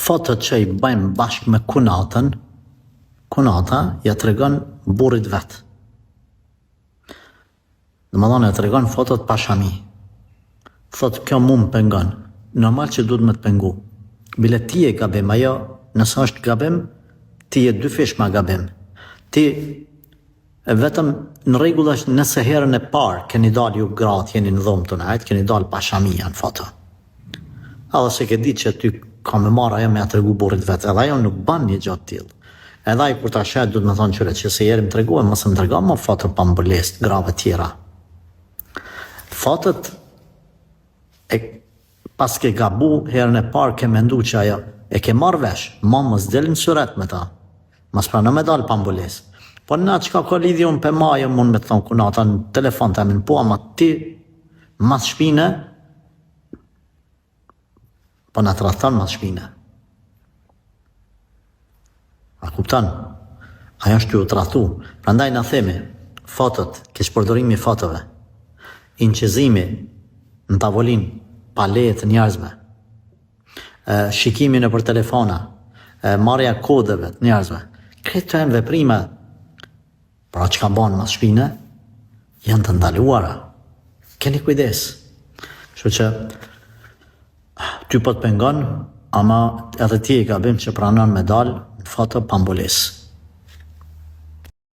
fotot që i bëjmë bashkë me kunatën, kunata ja tregon burrit vetë. Domethënë ja tregon fotot pashami. Thot kjo mu më pengon. Normal që duhet me të pengu. Bile ti e gabim, ajo nëse është gabim, ti e dy fish ma gabim. Ti vetëm në rregull është nëse herën e parë keni dalë ju gratë, jeni në dhomë të najtë, keni dalë pashamia në foto. Edhe se ke ditë që ty ka me marrë ajo me ja tregu burrit vetë, edhe ajo nuk ban një gjatë tillë. Edhe ai kur ta shet duhet me thonë qyre që se jeri më tregu, mos më trega më foto pa mbërlesë, grave tjera. Fotot e pas ke gabu herën e parë ke mendu që ajo e ke marrë vesh, mos del në suret me ta, mos prano me dalë pa mbërlesë. Po na çka ka lidhje unë pe majo mund me të thonë kunata në telefon të amin, po ama ti mas shpine, po na të rathon mas shpine. A kupton? Ajo është ju të rathu. Prandaj na themi, fotot, keq përdorimi i fotove, inqizimi në tavolin, pa leje të njerëzve, shikimin e për telefona, marrja kodeve të njerëzve, këto janë veprime, pra që ka banë mas shpine, janë të ndaluara. Keni kujdes. Kështu që ty po të pengon, ama edhe ti e gabim që pranon me dalë në foto pa mbulesë.